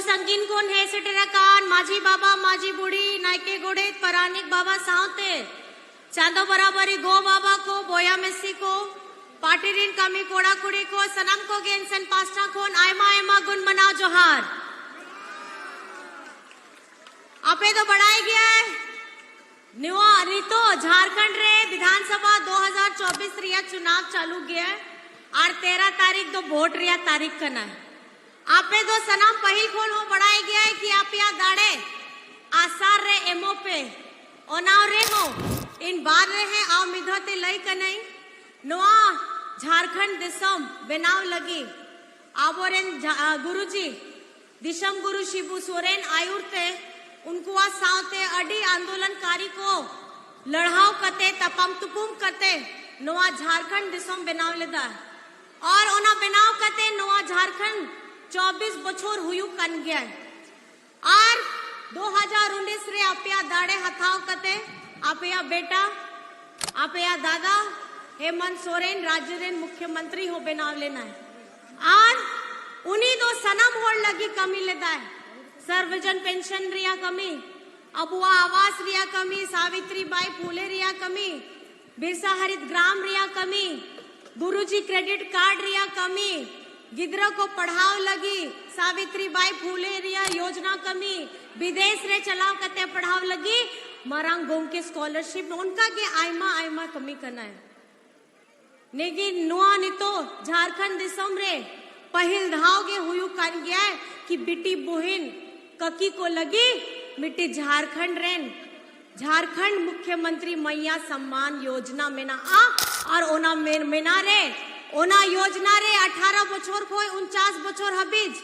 संगीन कोन है सेटेरा कान माझी बाबा माझी बुढ़ी नायके गोड़े परानिक बाबा सावते चांदो बराबरी गो बाबा को बोया मेसी को पाटिरिन कमी कोड़ा कुड़ी को सनम को गेंसन पास्टा खोन आयमा आयमा गुन मनाओ जोहार। आपे तो बढ़ाई गया है निवा रितो झारखंड रे विधानसभा 2024 रिया चुनाव चालू गया है और 13 तारीख तो वोट रिया तारीख करना है। आपे तो सनम पहिल खोल वो बढ़ाई गया है कि आप या दाड़े आसार रे एमओ पे ओनाव रे हो इन बार रे हैं आओ मिधोते लई कनई नोआ झारखंड दिसम बेनाव लगी आबोरेन गुरुजी दिशम गुरु शिबू सोरेन आयुरते उनको आ सावते अडी आंदोलनकारी को लड़ाव करते तपम तुपुम करते नोआ झारखंड दिसम बेनाव लेदा और ओना बेनाव करते नोआ झारखंड 24 बछोर हुयू कन गया और 2019 रे आपया दाड़े हथाव करते आपया बेटा आपया दादा हेमंत सोरेन राज्य रे मुख्यमंत्री हो बेनाव लेना है और उन्हीं दो सनम होड़ लगी कमी लेता है सर्वजन पेंशन रिया कमी अबुआ आवास रिया कमी सावित्री बाई फूले रिया कमी बिरसा हरित ग्राम रिया कमी गुरुजी क्रेडिट कार्ड रिया कमी गिद्रा को पढ़ाव लगी सावित्री बाई फूले रिया योजना कमी विदेश रे चलाव कते पढ़ाव लगी मरांग गोम के स्कॉलरशिप उनका के आयमा आयमा कमी करना है नेगी नुआ नितो झारखंड दिसम रे पहिल धाव के हुयू कान गया है कि बेटी बुहिन ककी को लगी मिट्टी झारखंड रेन झारखंड मुख्यमंत्री मैया सम्मान योजना में ना आ और ओना मेना रे ओना योजना रे 18 बछोर को 49 बछोर हबीज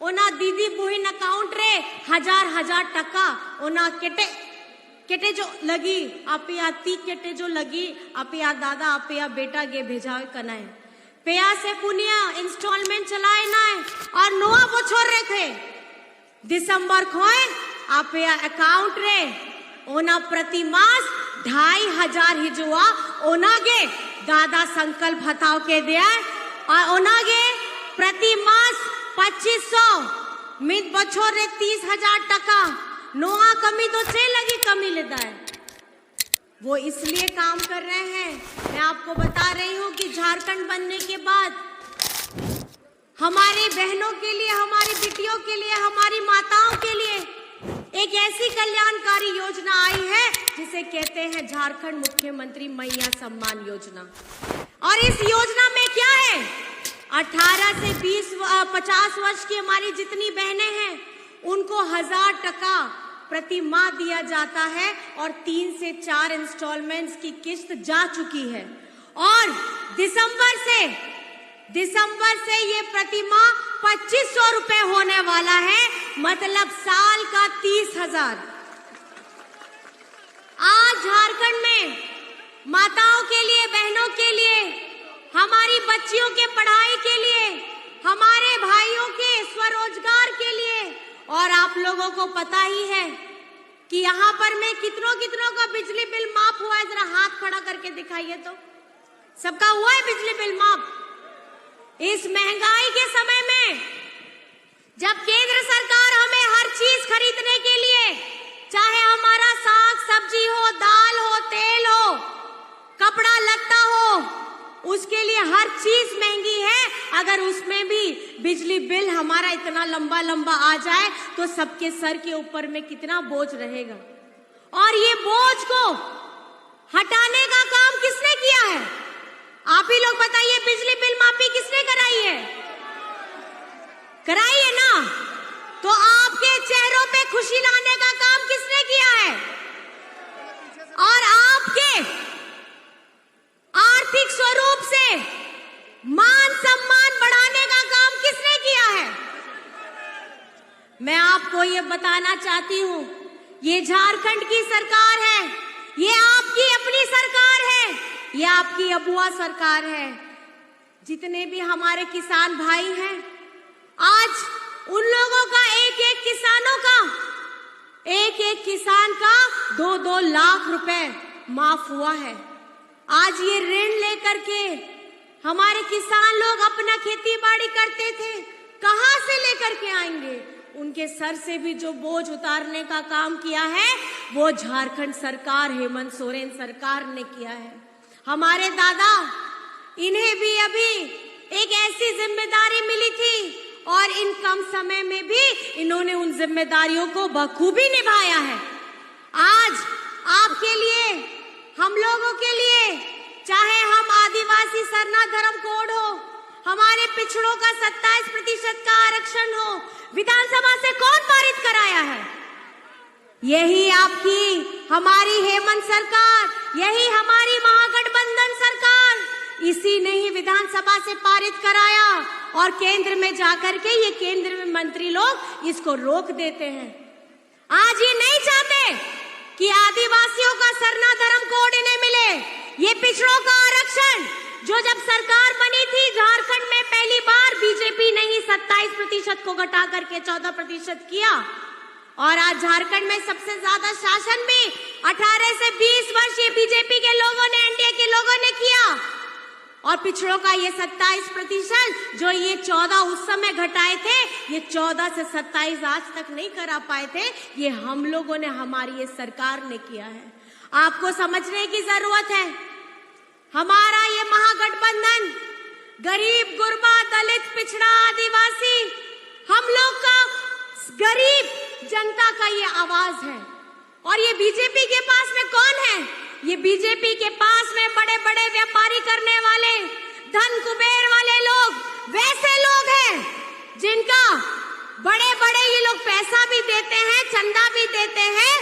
ओना दीदी बुहिन अकाउंट रे हजार टका ओना केटे जो लगी आपिया ती केटे जो लगी आपिया दादा आपिया बेटा गे भेजावे कनाए पेया से पुनिया इंस्टॉलमेंट चलाए ना और नोआ बछोर रे थे दिसंबर खोए आपिया अकाउंट रे ओना प्रति मास 2500 हिजुआ ओना गे दादा संकल्प हताव के दिया और ओना गे प्रति मास 2500 मित बछोर रे 30,000 टका नोआ कमी तो से लगी कमी लेता है वो इसलिए काम कर रहे हैं। मैं आपको बता रही हूँ कि झारखंड बनने के बाद हमारी बहनों के लिए हमारी बेटियों के लिए हमारी माताओं के लिए एक ऐसी कल्याणकारी योजना आई है जिसे कहते हैं झारखंड मुख्यमंत्री मैया सम्मान योजना। और इस योजना में क्या है 18 से 50 वर्ष की हमारी जितनी बहनें हैं उनको 1000 टका प्रति माह दिया जाता है और 3 से 4 इंस्टॉलमेंट्स की किस्त जा चुकी है और दिसंबर से ये प्रति माह 2500 रुपए होने वाला है मतलब साल का 30,000। आज झारखंड में माताओं के लिए बहनों के लिए हमारी बच्चियों के पढ़ाई के लिए हमारे भाइयों के स्वरोजगार के लिए और आप लोगों को पता ही है कि यहाँ पर में कितनों का बिजली बिल माफ हुआ है। जरा हाथ खड़ा करके दिखाइए तो सबका हुआ है बिजली बिल माफ। इस महंगाई के समय में जब केंद्र सरकार हमें हर चीज खरीदने के लिए चाहे हमारा साग सब्जी हो दाल हो तेल हो कपड़ा लत्ता हो उसके लिए हर चीज महंगी है। अगर उसमें भी बिजली बिल हमारा इतना लंबा आ जाए तो सबके सर के ऊपर में कितना बोझ रहेगा। और ये बोझ को हटाने का काम किसने किया है आप ही लोग बताइए। बिजली बिल माफी किसने कराई है ना। तो आपके चेहरों पे खुशी लाने का काम किसने किया है और आपके आर्थिक स्वरूप से मान सम्मान बढ़ाने का काम किसने किया है। मैं आपको ये बताना चाहती हूँ ये झारखंड की सरकार है, ये आपकी अपनी सरकार है, ये आपकी अबुआ सरकार है। जितने भी हमारे किसान भाई हैं आज उन लोगों का एक किसान का 2-2 लाख रुपए माफ हुआ है। आज ये ऋण लेकर के हमारे किसान लोग अपना खेती बाड़ी करते थे कहां से लेकर के आएंगे, उनके सर से भी जो बोझ उतारने का काम किया है वो झारखंड सरकार, हेमंत सोरेन सरकार ने किया है। हमारे दादा, इन्हें भी अभी एक ऐसी जिम्मेदारी मिली थी और इन कम समय में भी इन्होंने उन जिम्मेदारियों को बखूबी निभाया है। आज आपके लिए, हम लोगों के लिए, चाहे हम आदिवासी सरना धर्म कोड हो, हमारे पिछड़ों का 27% का आरक्षण हो, विधानसभा से कौन पारित कराया है? यही आपकी, हमारी हेमंत सरकार, यही हमारी महागठबंधन सरकार, इसी ने ही विधानसभा से पारित कराया और केंद्र में जाकर के ये केंद्र में मंत्री लोग इसको रोक देते हैं। आज ये नहीं चाहते कि आदिवासियों का सरना धर्म कोड इन्हें मिले। ये पिछड़ों का आरक्षण जो जब सरकार बनी थी झारखंड में पहली बार बीजेपी ने ही 27% को घटा करके 14% किया और आज झारखंड में सबसे ज्यादा शासन भी 18 से 20 वर्ष ये बीजेपी के लोगों ने, एनडीए के लोगों ने किया और पिछड़ों का ये 27% जो ये 14 उस समय घटाए थे, ये 14 से 27 आज तक नहीं करा पाए थे, ये हम लोगों ने, हमारी ये सरकार ने किया है। आपको समझने की जरूरत है, हमारा ये महागठबंधन गरीब, गुरबा, दलित, पिछड़ा, आदिवासी, हम लोग का, गरीब जनता का ये आवाज है। और ये बीजेपी के पास में कौन है? ये बीजेपी के पास में बड़े बड़े व्यापारी करने वाले, धन कुबेर वाले लोग, वैसे लोग हैं जिनका बड़े बड़े ये लोग पैसा भी देते हैं, चंदा भी देते हैं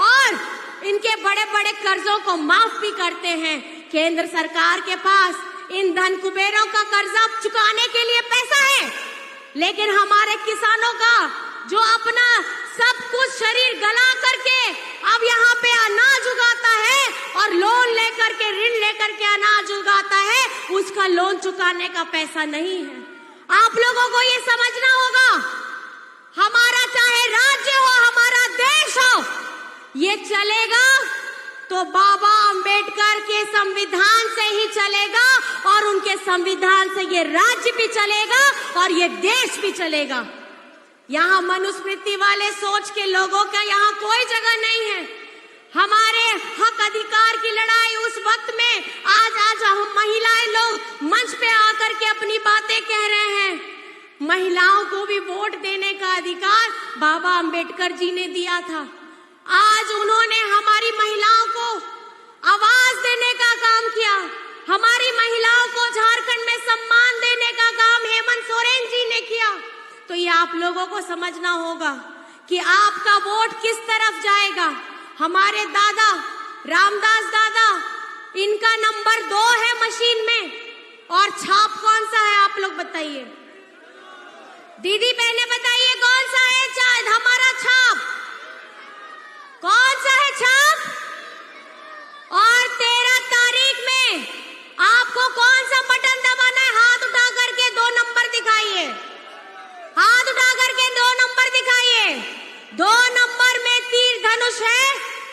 और इनके बड़े बड़े कर्जों को माफ भी करते हैं। केंद्र सरकार के पास इन धन कुबेरों का कर्जा चुकाने के लिए पैसा है, लेकिन हमारे किसानों का जो अपना सब कुछ शरीर गला करके अब यहाँ पे अनाज उगाता है और लोन लेकर के, ऋण लेकर के अनाज उगाता है, उसका लोन चुकाने का पैसा नहीं है। आप लोगों को ये समझना होगा, हमारा चाहे राज्य हो, हमारा देश हो, ये चलेगा तो बाबा अंबेडकर के संविधान से ही चलेगा और उनके संविधान से ये राज्य भी चलेगा और ये देश भी चलेगा। यहाँ मनुस्मृति वाले सोच के लोगों का यहाँ कोई जगह नहीं है। हमारे हक अधिकार की लड़ाई उस वक्त में आज हम महिलाएं लोग मंच पे आकर के अपनी बातें कह रहे हैं। महिलाओं को भी वोट देने का अधिकार बाबा अंबेडकर जी ने दिया था। आज उन्होंने हमारी महिलाओं को आवाज देने का काम किया, हमारी महिलाओं को झारखंड में सम्मान देने का काम हेमंत सोरेन जी ने किया। तो ये आप लोगों को समझना होगा कि आपका वोट किस तरफ जाएगा। हमारे दादा रामदास दादा, इनका नंबर 2 है मशीन में और छाप कौन सा है आप लोग बताइए, दीदी बहने बताइए कौन सा है? हमारा छाप कौन सा है? छाप। और 13 तारीख में आपको कौन सा बटन दबाना है? हाथ उठा करके 2 नंबर दिखाइए, हाथ उठा करके 2 नंबर दिखाइए। 2 नंबर में तीर धनुष है,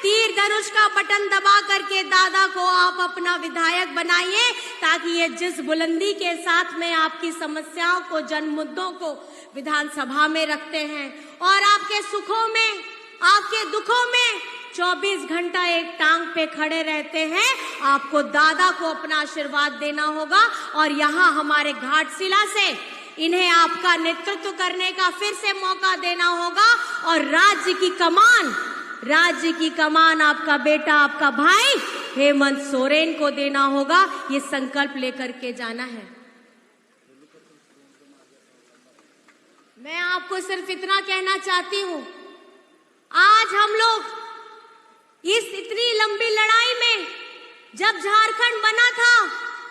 तीर धनुष का बटन दबा करके दादा को आप अपना विधायक बनाइए, ताकि ये जिस बुलंदी के साथ में आपकी समस्याओं को, जन मुद्दों को विधानसभा में रखते हैं और आपके सुखों में, आपके दुखों में 24 घंटा एक टांग पे खड़े रहते हैं, आपको दादा को अपना आशीर्वाद देना होगा। और यहाँ हमारे घाटशिला से इन्हें आपका नेतृत्व करने का फिर से मौका देना होगा और राज्य की कमान आपका बेटा, आपका भाई हेमंत सोरेन को देना होगा। ये संकल्प लेकर के जाना है। मैं आपको सिर्फ इतना कहना चाहती हूँ, आज हम लोग इस इतनी लंबी लड़ाई में, जब झारखंड बना था,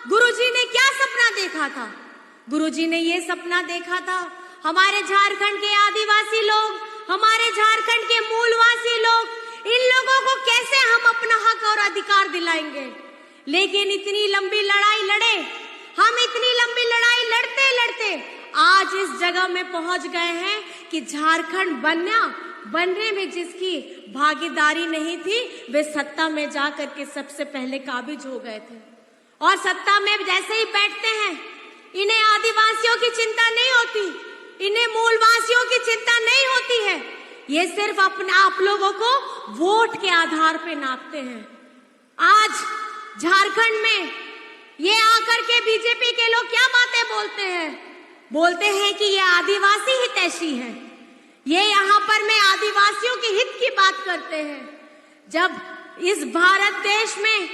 गुरुजी ने क्या सपना देखा था? गुरुजी ने ये सपना देखा था, हमारे झारखंड के आदिवासी लोग, हमारे झारखंड के मूलवासी लोग, इन लोगों को कैसे हम अपना हक और अधिकार दिलाएंगे। लेकिन इतनी लंबी लड़ाई लड़े हम, इतनी लंबी लड़ाई लड़ते लड़ते आज इस जगह में पहुंच गए हैं कि झारखंड बनने में जिसकी भागीदारी नहीं थी, वे सत्ता में जाकर के सबसे पहले काबिज हो गए थे। और सत्ता में जैसे ही बैठते हैं, इन्हें आदिवासियों की चिंता नहीं होती, इन्हें मूलवासियों की चिंता नहीं होती है। ये सिर्फ अपने आप लोगों को वोट के आधार पे नापते हैं। आज झारखंड में ये आकर के बीजेपी के लोग क्या बातें बोलते हैं? बोलते हैं कि ये आदिवासी हितैषी हैं। ये यहाँ पर में आदिवासियों के हित की बात करते हैं। जब इस भारत देश में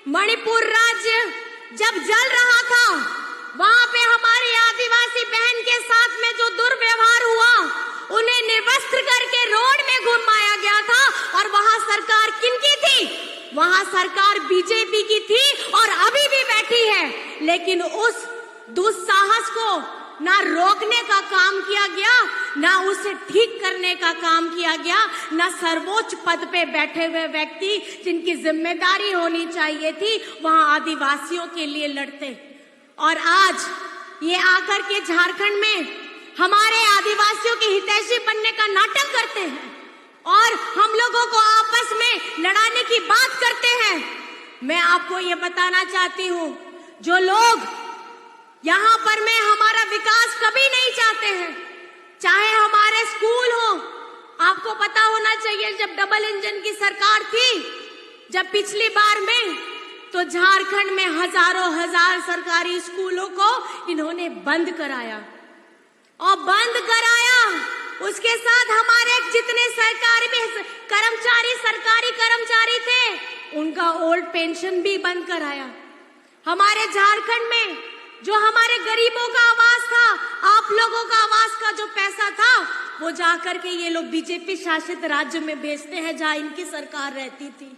मणिपुर राज्य जब जल रहा था, वहां पे हमारी आदिवासी बहन के साथ में जो दुर्व्यवहार हुआ, उन्हें निर्वस्त्र करके रोड में घुमाया गया था। और वहां सरकार किनकी थी? वहां सरकार बीजेपी की थी और अभी भी बैठी है। लेकिन उस दुस्साहस को ना रोकने का काम किया गया, ना उसे ठीक करने का काम किया गया, ना सर्वोच्च पद पे बैठे हुए व्यक्ति जिनकी जिम्मेदारी होनी चाहिए थी वहां आदिवासियों के लिए लड़ते। और आज ये आकर के झारखंड में हमारे आदिवासियों के हितैषी बनने का नाटक करते हैं और हम लोगों को आपस में लड़ाने की बात करते हैं। मैं आपको ये बताना चाहती हूँ, जो लोग यहाँ पर में हमारा विकास कभी नहीं चाहते हैं, चाहे हमारे स्कूल हो, आपको पता होना चाहिए जब डबल इंजन की सरकार थी, जब पिछली बार में, तो झारखंड में हजारों हजार सरकारी स्कूलों को इन्होंने बंद कराया। और बंद कराया, उसके साथ हमारे जितने सरकारी कर्मचारी थे उनका ओल्ड पेंशन भी बंद कराया। हमारे झारखंड में जो हमारे गरीबों का आवास था, आप लोगों का आवास का जो पैसा था, वो जाकर के ये लोग बीजेपी शासित राज्य में भेजते हैं जहां इनकी सरकार रहती थी।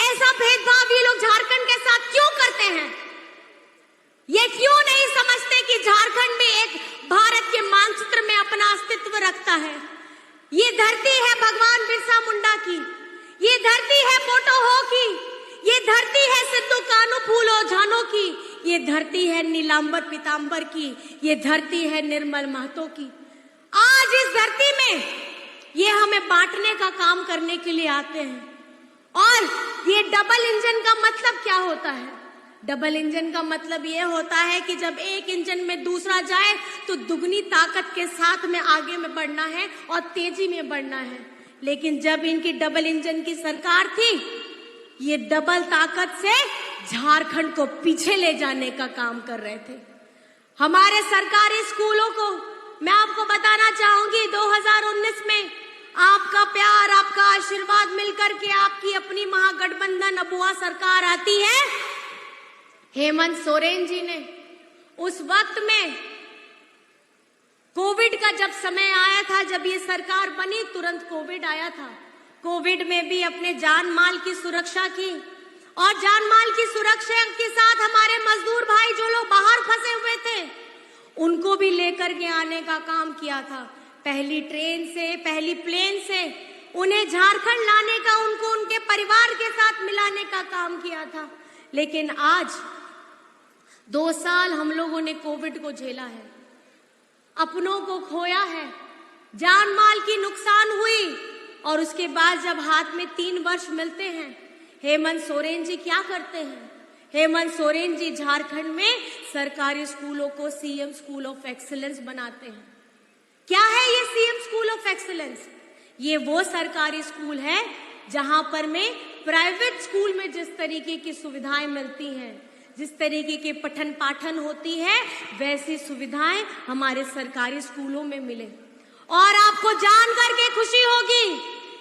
ऐसा भेदभाव ये लोग झारखंड के साथ क्यों करते हैं? ये क्यों नहीं समझते कि झारखंड में एक भारत के मानचित्र में अपना अस्तित्व रखता है? ये धरती है भगवान बिरसा मुंडा की, ये धरती है पोटो हो की, ये धरती है सिद्धू कानू फूलो झानो की, ये धरती है नीलांबर पीतांबर की, ये धरती है निर्मल महतो की। आज इस धरती में ये हमें बांटने का काम करने के लिए आते हैं। और ये डबल इंजन का मतलब क्या होता है? डबल इंजन का मतलब ये होता है कि जब एक इंजन में दूसरा जाए तो दुगनी ताकत के साथ में आगे में बढ़ना है और तेजी में बढ़ना है। लेकिन जब इनकी डबल इंजन की सरकार थी, ये डबल ताकत से झारखंड को पीछे ले जाने का काम कर रहे थे। हमारे सरकारी स्कूलों को मैं आपको बताना चाहूंगी, 2019 में आपका प्यार, आपका आशीर्वाद मिलकर के आपकी अपनी महागठबंधन अबुआ सरकार आती है। हेमंत सोरेन जी ने उस वक्त में कोविड का जब समय आया था, जब ये सरकार बनी, तुरंत कोविड आया था। कोविड में भी अपने जान माल की सुरक्षा की और जान माल की सुरक्षा के साथ हमारे मजदूर भाई जो लोग बाहर फंसे हुए थे उनको भी लेकर के आने का काम किया था। पहली ट्रेन से, पहली प्लेन से उन्हें झारखंड लाने का, उनको उनके परिवार के साथ मिलाने का काम किया था। लेकिन आज 2 साल हम लोगों ने कोविड को झेला है, अपनों को खोया है, जान माल की नुकसान हुई और उसके बाद जब हाथ में 3 वर्ष मिलते हैं, हेमंत सोरेन जी क्या करते हैं? हेमंत सोरेन जी झारखंड में सरकारी स्कूलों को सीएम स्कूल ऑफ एक्सीलेंस बनाते हैं। क्या है ये सीएम स्कूल ऑफ एक्सीलेंस? ये वो सरकारी स्कूल है जहां पर में प्राइवेट स्कूल में जिस तरीके की सुविधाएं मिलती हैं, जिस तरीके के पठन पाठन होती है, वैसी सुविधाएं हमारे सरकारी स्कूलों में मिले। और आपको जान करके खुशी होगी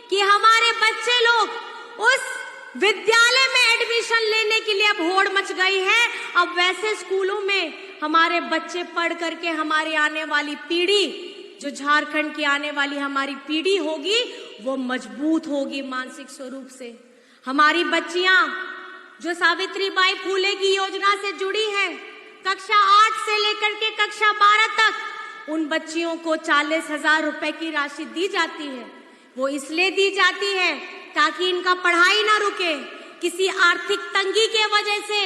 कि हमारे बच्चे लोग उस विद्यालय में एडमिशन लेने के लिए अब होड़ मच गई है। अब वैसे स्कूलों में हमारे बच्चे पढ़ करके हमारी आने वाली पीढ़ी, जो झारखंड की आने वाली हमारी पीढ़ी होगी, वो मजबूत होगी मानसिक स्वरूप से। हमारी बच्चियां जो सावित्रीबाई फूले की योजना से जुड़ी हैं, कक्षा 8 से लेकर के कक्षा 12 तक उन बच्चियों को 40,000 रुपए की राशि दी जाती है। वो इसलिए दी जाती है ताकि इनका पढ़ाई ना रुके, किसी आर्थिक तंगी के वजह से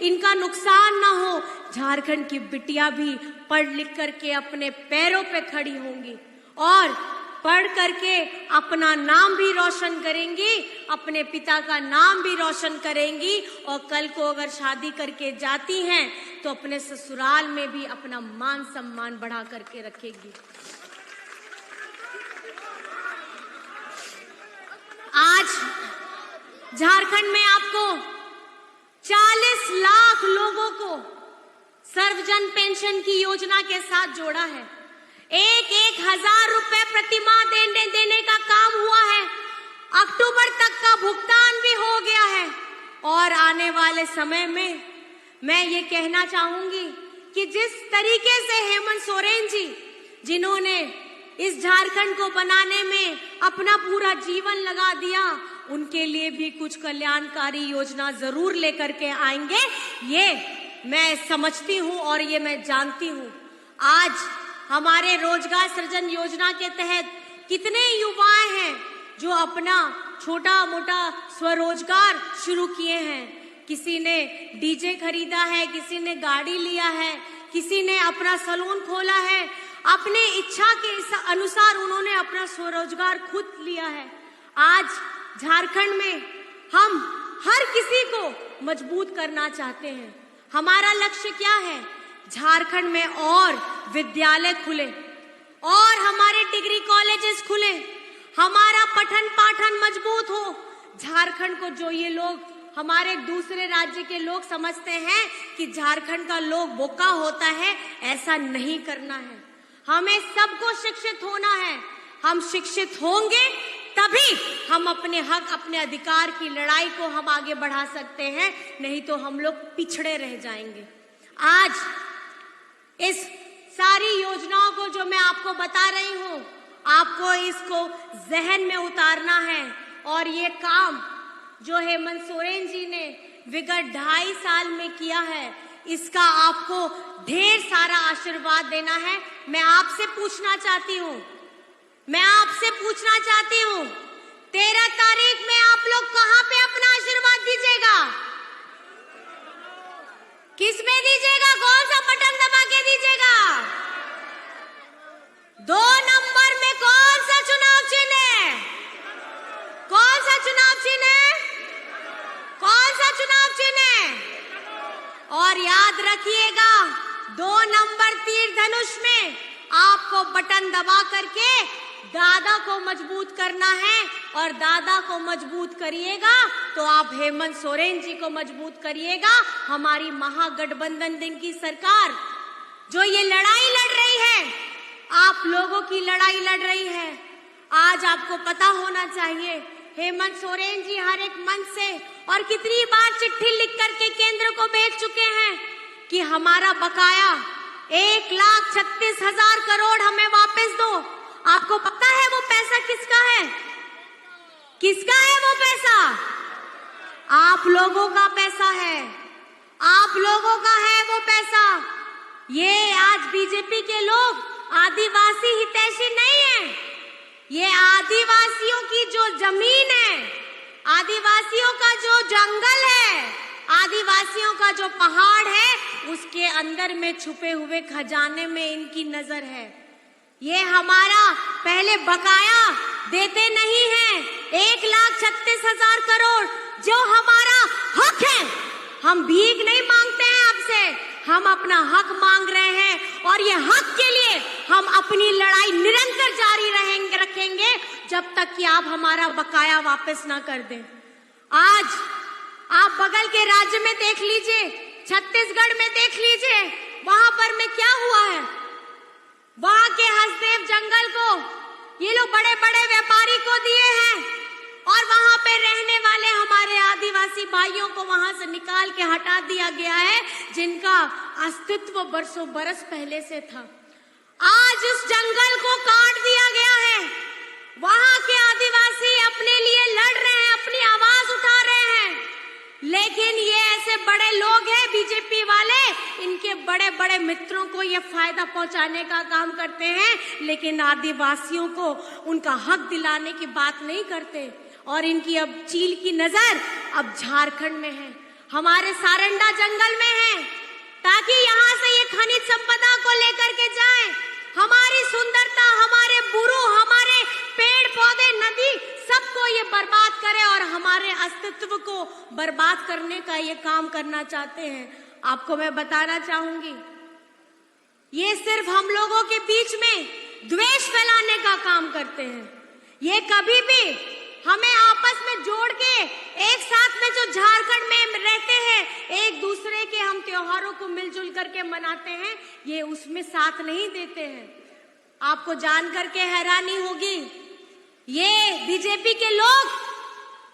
इनका नुकसान ना हो। झारखंड की बिटिया भी पढ़ लिख करके अपने पैरों पे खड़ी होंगी और पढ़ करके अपना नाम भी रोशन करेंगी, अपने पिता का नाम भी रोशन करेंगी। और कल को अगर शादी करके जाती हैं तो अपने ससुराल में भी अपना मान सम्मान बढ़ा करके रखेगी। आज झारखंड में आपको 40 लाख लोगों को सर्वजन पेंशन की योजना के साथ जोड़ा है। 1,000 रुपए प्रतिमाह देने का काम हुआ है। अक्टूबर तक का भुगतान भी हो गया है और आने वाले समय में मैं ये कहना चाहूंगी कि जिस तरीके से हेमंत सोरेन जी, जिन्होंने इस झारखंड को बनाने में अपना पूरा जीवन लगा दिया, उनके लिए भी कुछ कल्याणकारी योजना जरूर लेकर के आएंगे। ये मैं समझती हूँ और ये मैं जानती हूँ। आज हमारे रोजगार सृजन योजना के तहत कितने युवाएं हैं जो अपना छोटा मोटा स्वरोजगार शुरू किए हैं। किसी ने डीजे खरीदा है, किसी ने गाड़ी लिया है, किसी ने अपना सैलून खोला है। अपने इच्छा के अनुसार उन्होंने अपना स्वरोजगार खुद लिया है। आज झारखंड में हम हर किसी को मजबूत करना चाहते हैं। हमारा लक्ष्य क्या है? झारखंड में और विद्यालय खुले और हमारे डिग्री कॉलेजेस खुले, हमारा पठन पाठन मजबूत हो। झारखंड को जो ये लोग, हमारे दूसरे राज्य के लोग समझते हैं कि झारखंड का लोग बोका होता है, ऐसा नहीं करना है। हमें सबको शिक्षित होना है। हम शिक्षित होंगे तभी हम अपने हक, अपने अधिकार की लड़ाई को हम आगे बढ़ा सकते हैं, नहीं तो हम लोग पिछड़े रह जाएंगे। आज इस सारी योजनाओं को जो मैं आपको बता रही हूँ, आपको इसको जहन में उतारना है और ये काम जो हेमंत सोरेन जी ने विगत 2.5 साल में किया है, इसका आपको ढेर सारा आशीर्वाद देना है। मैं आपसे पूछना चाहती हूँ 13 तारीख में आप लोग कहाँ पे अपना आशीर्वाद दीजिएगा? किस में दीजिएगा? कौन सा बटन दबा के दीजिएगा? 2 नंबर में कौन सा चुनाव चिन्ह है? कौन सा चुनाव चिन्ह है? कौन सा चुनाव चिन्ह है? और याद रखिएगा, 2 नंबर तीर धनुष में आपको बटन दबा करके दादा को मजबूत करना है और दादा को मजबूत करिएगा तो आप हेमंत सोरेन जी को मजबूत करिएगा। हमारी महागठबंधन दिन की सरकार जो ये लड़ाई लड़ रही है, आप लोगों की लड़ाई लड़ रही है। आज आपको पता होना चाहिए, हेमंत सोरेन जी हर एक मंच से और कितनी बार चिट्ठी लिख करके केंद्र को भेज चुके हैं कि हमारा बकाया 1,36,000 करोड़ हमें वापस दो। आपको पता है वो पैसा किसका है? किसका है वो पैसा? आप लोगों का पैसा है, आप लोगों का है वो पैसा। ये आज बीजेपी के लोग आदिवासी हितैषी नहीं है। ये आदिवासियों की जो जमीन है, आदिवासियों का जो जंगल है, आदिवासियों का जो पहाड़ है, उसके अंदर में छुपे हुए खजाने में इनकी नजर है। ये हमारा पहले बकाया देते नहीं है, 1,36,000 करोड़ जो हमारा हक है। हम भीख नहीं मांगते हैं आपसे, हम अपना हक मांग रहे हैं और ये हक के लिए हम अपनी लड़ाई निरंतर जारी रखेंगे जब तक कि आप हमारा बकाया वापस ना कर दें। आज आप बगल के राज्य में देख लीजिए, छत्तीसगढ़ में देख लीजिए, वहां पर में क्या हुआ है। वहां के हसदेव जंगल को ये लोग बड़े बड़े व्यापारी को दिए हैं और वहां पे रहने वाले हमारे आदिवासी भाइयों को वहां से निकाल के हटा दिया गया है, जिनका अस्तित्व बरसों बरस पहले से था। आज इस जंगल को काट दिया गया है। वहां के आदिवासी अपने लिए लड़ रहे हैं, अपनी आवाज उठा रहे हैं, लेकिन ये ऐसे बड़े लोग हैं बीजेपी वाले, इनके बड़े बड़े मित्रों को ये फायदा पहुंचाने का काम करते हैं, लेकिन आदिवासियों को उनका हक दिलाने की बात नहीं करते। और इनकी अब चील की नजर अब झारखंड में है, हमारे सारंडा जंगल में है, ताकि यहाँ से ये खनिज संपदा को लेकर के जाए। हमारी सुंदरता, हमारे बुरु, हमारे पेड़ पौधे, नदी, सबको ये बर्बाद करे और हमारे अस्तित्व को बर्बाद करने का ये काम करना चाहते हैं। आपको मैं बताना चाहूंगी, ये सिर्फ हम लोगों के बीच में द्वेष फैलाने का काम करते हैं। ये कभी भी हमें आपस में जोड़ के एक साथ में जो झारखंड में रहते हैं, एक दूसरे के हम त्योहारों को मिलजुल करके मनाते हैं, ये उसमें साथ नहीं देते हैं। आपको जान करके हैरानी होगी, ये बीजेपी के लोग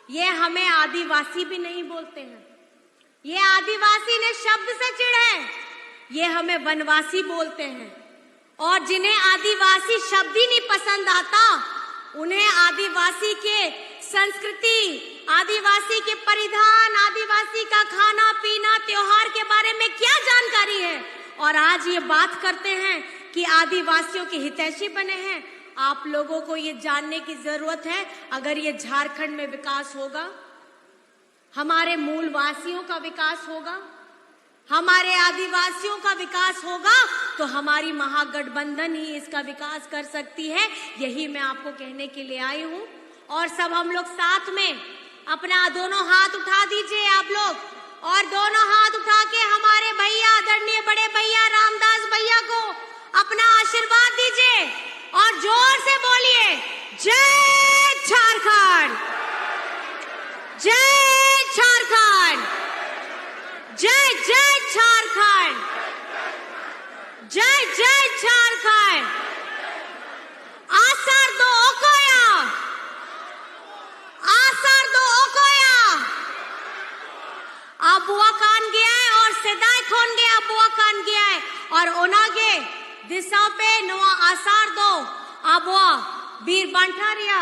ये हमें आदिवासी भी नहीं बोलते हैं। ये आदिवासी ने शब्द से चिढ़े, ये हमें वनवासी बोलते हैं। और जिन्हें आदिवासी शब्द ही नहीं पसंद आता, उन्हें आदिवासी के संस्कृति, आदिवासी के परिधान, आदिवासी का खाना पीना, त्योहार के बारे में क्या जानकारी है। और आज ये बात करते हैं कि आदिवासियों के हितैषी बने हैं। आप लोगों को ये जानने की जरूरत है, अगर ये झारखंड में विकास होगा, हमारे मूलवासियों का विकास होगा, हमारे आदिवासियों का विकास होगा, तो हमारी महागठबंधन ही इसका विकास कर सकती है। यही मैं आपको कहने के लिए आई हूं। और सब हम लोग साथ में अपना दोनों हाथ उठा दीजिए आप लोग, और दोनों हाथ उठा के हमारे भैया, आदरणीय बड़े भैया रामदास भैया को अपना आशीर्वाद दीजिए और जोर से बोलिए, जय झारखंड, जय झारखंड, जय जय झारखंड, जय जय झारखंड। आसार दो ओकोया, आसार दो ओकोया। अबुआ कान गया है और सेदाय खोन गया, अबुआ कान गया है और ओनागे दिशा पे नवा आसार दो अबुआ बीर बांठारिया,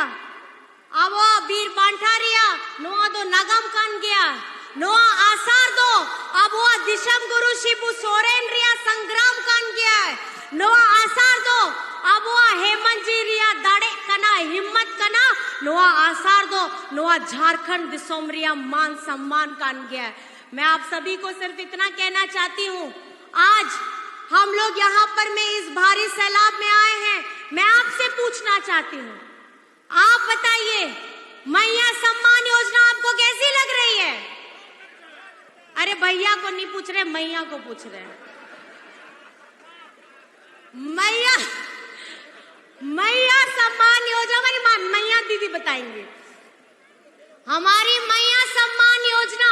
अबुआ बीर बांठारिया नवा दो नगम कान गया, नवा आसार दो अबुआ दिशम गुरु शिबू सोरेन रिया संग्राम कान गया है, नवा आसार दो अबुआ हेमंत जी रिया दाड़े कना हिम्मत कना, नवा आसार दो नवा झारखंड दिसोम रिया मान सम्मान कान गया है। मैं आप सभी को सिर्फ इतना कहना चाहती हूँ, आज हम लोग यहाँ पर में इस भारी सैलाब में आए हैं। मैं आपसे पूछना चाहती हूँ, आप बताइए मैया सम्मान योजना आपको कैसी लग रही है? अरे भैया को नहीं पूछ रहे, मैया को पूछ रहे हैं। मैया मैया सम्मान योजना, हमारी मैया दीदी बताएंगे। हमारी मैया सम्मान योजना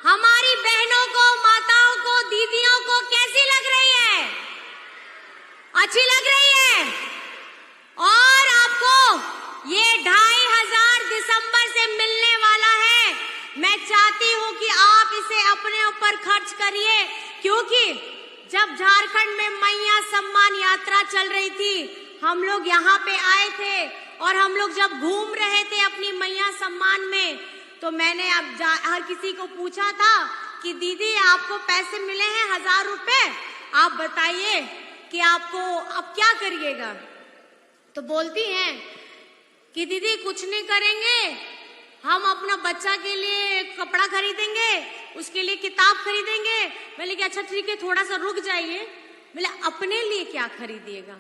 हमारी बहनों को, माताओं को, दीदियों को कैसी लग रही है? अच्छी लग रही है। और आपको ये 2500 दिसंबर से मिलने वाला है। मैं चाहती हूँ कि आप इसे अपने ऊपर खर्च करिए, क्योंकि जब झारखंड में मैया सम्मान यात्रा चल रही थी, हम लोग यहाँ पे आए थे और हम लोग जब घूम रहे थे अपनी मैया सम्मान में, तो मैंने अब हर किसी को पूछा था कि दीदी आपको पैसे मिले हैं 1000 रुपए, आप बताइए कि आपको अब क्या करिएगा? तो बोलती हैं कि दीदी कुछ नहीं करेंगे, हम अपना बच्चा के लिए कपड़ा खरीदेंगे, उसके लिए किताब खरीदेंगे। बोले कि अच्छा ठीक है, थोड़ा सा रुक जाइए। बोले अपने लिए क्या खरीदिएगा?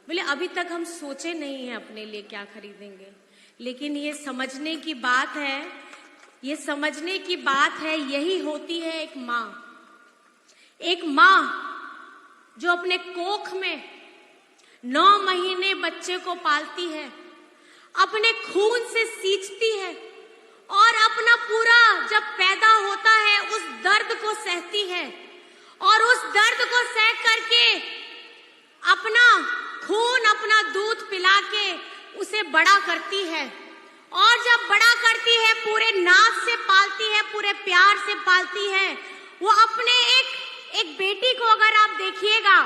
बोले अभी तक हम सोचे नहीं है अपने लिए क्या खरीदेंगे। लेकिन ये समझने की बात है, ये समझने की बात है, यही होती है एक माँ। एक माँ जो अपने कोख में 9 महीने बच्चे को पालती है, अपने खून से सींचती है और अपना पूरा जब पैदा होता है उस दर्द को सहती है और उस दर्द को सह करके अपना खून, अपना दूध पिला के उसे बड़ा करती है। और जब बड़ा करती है, पूरे नाज से पालती है, पूरे प्यार से पालती है। वो अपने एक बेटी को अगर आप देखिएगा,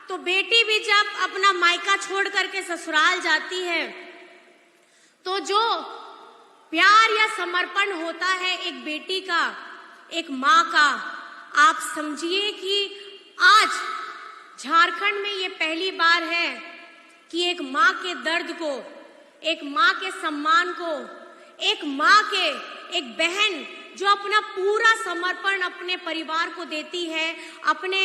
तो बेटी भी जब अपना मायका छोड़ करके ससुराल जाती है, तो जो प्यार या समर्पण होता है एक बेटी का, एक माँ का, आप समझिए कि आज झारखंड में ये पहली बार है कि एक माँ के दर्द को, एक माँ के सम्मान को, एक माँ के, एक बहन जो अपना पूरा समर्पण अपने परिवार को देती है, अपने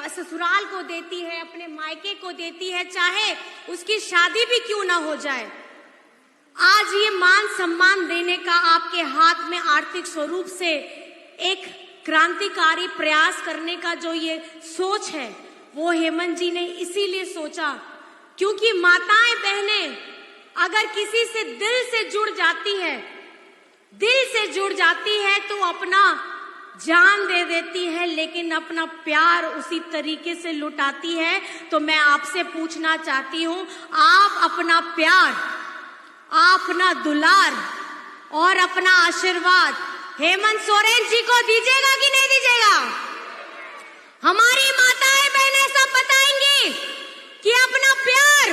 ससुराल को देती है, अपने मायके को देती है, चाहे उसकी शादी भी क्यों ना हो जाए। आज ये मान सम्मान देने का आपके हाथ में आर्थिक स्वरूप से एक क्रांतिकारी प्रयास करने का जो ये सोच है वो हेमंत जी ने इसीलिए सोचा क्योंकि माताएं बहनें अगर किसी से दिल से जुड़ जाती है तो अपना जान दे देती है, लेकिन अपना प्यार उसी तरीके से लुटाती है। तो मैं आपसे पूछना चाहती हूं, आप अपना प्यार, अपना दुलार और अपना आशीर्वाद हेमंत सोरेन जी को दीजिएगा कि नहीं दीजिएगा? हमारी माताएं बहनें सब बताएंगी कि अपना प्यार,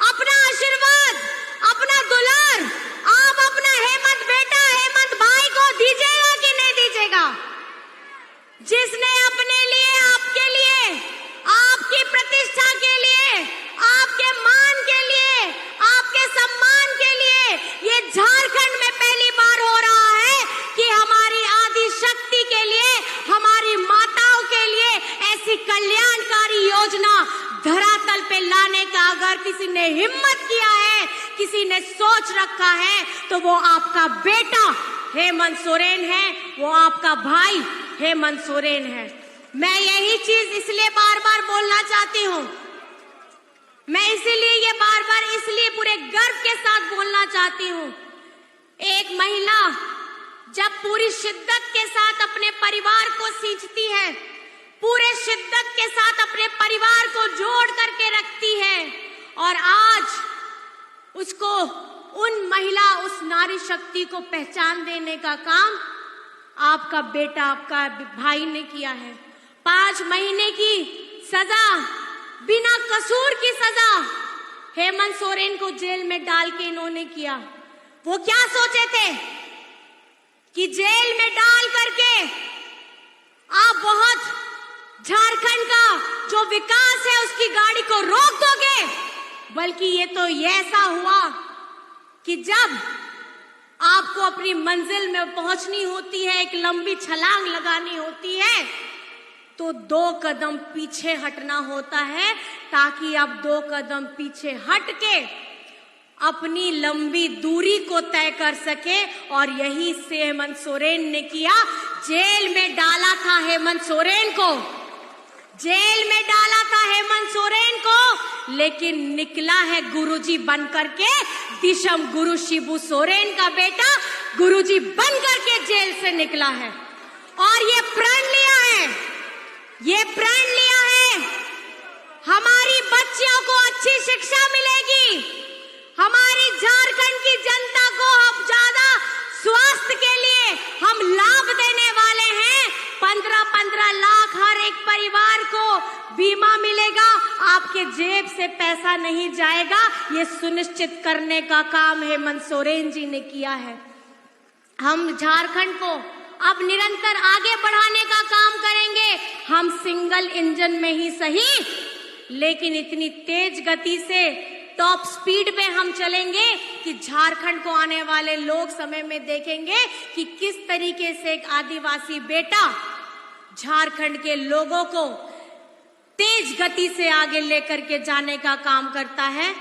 अपना आशीर्वाद, अपना दुलार आप अपना हेमंत बेटा, हेमंत भाई को दीजिएगा कि नहीं दीजिएगा? जिसने अपने लिए, आपके लिए, आपकी प्रतिष्ठा के लिए, आपके मान के लिए, आपके सम्मान के लिए ये झारखंड में पहली बार हो रहा है कि हमारी आदि शक्ति के लिए, हमारी माताओं के लिए ऐसी कल्याणकारी योजना धरातल पे लाने का अगर किसी ने हिम्मत किया है, किसी ने सोच रखा है, तो वो आपका बेटा हेमंत सोरेन है, वो आपका भाई हेमंत सोरेन है। मैं यही चीज इसलिए बार बार बोलना चाहती हूँ, मैं इसीलिए ये बार बार इसलिए पूरे गर्व के साथ बोलना चाहती हूँ। एक महिला जब पूरी शिद्दत के साथ अपने परिवार को सींचती है, पूरे शिद्दत के साथ अपने परिवार को जोड़ करके रखती है, और आज उसको उन महिला, उस नारी शक्ति को पहचान देने का काम आपका बेटा, आपका भाई ने किया है। 5 महीने की सजा, बिना कसूर की सजा हेमंत सोरेन को जेल में डाल के इन्होंने किया। वो क्या सोचे थे कि जेल में डाल करके आप बहुत झारखंड का जो विकास है उसकी गाड़ी को रोक दोगे, बल्कि ये तो ऐसा हुआ कि जब आपको अपनी मंजिल में पहुंचनी होती है, एक लंबी छलांग लगानी होती है, तो 2 कदम पीछे हटना होता है, ताकि आप 2 कदम पीछे हट के अपनी लंबी दूरी को तय कर सके। और यही से हेमंत सोरेन ने किया। जेल में डाला था हेमंत सोरेन को, जेल में डाला था हेमंत सोरेन को, लेकिन निकला है गुरुजी बनकर के। दिशम गुरु शिबू सोरेन का बेटा गुरुजी बनकर के जेल से निकला है और ये प्रण लिया है, ये प्रण लिया है हमारी बच्चियों को अच्छी शिक्षा मिलेगी, हमारी झारखंड की जनता को अब ज्यादा स्वास्थ्य के लिए हम लाभ देने वाले हैं। 15-15 लाख हर एक परिवार को बीमा मिलेगा, आपके जेब से पैसा नहीं जाएगा, ये सुनिश्चित करने का काम हेमंत सोरेन जी ने किया है। हम झारखंड को अब निरंतर आगे बढ़ाने का काम करेंगे। हम सिंगल इंजन में ही सही, लेकिन इतनी तेज गति से टॉप स्पीड में हम चलेंगे कि झारखंड को आने वाले लोग समय में देखेंगे कि किस तरीके से एक आदिवासी बेटा झारखंड के लोगों को तेज गति से आगे लेकर के जाने का काम करता है।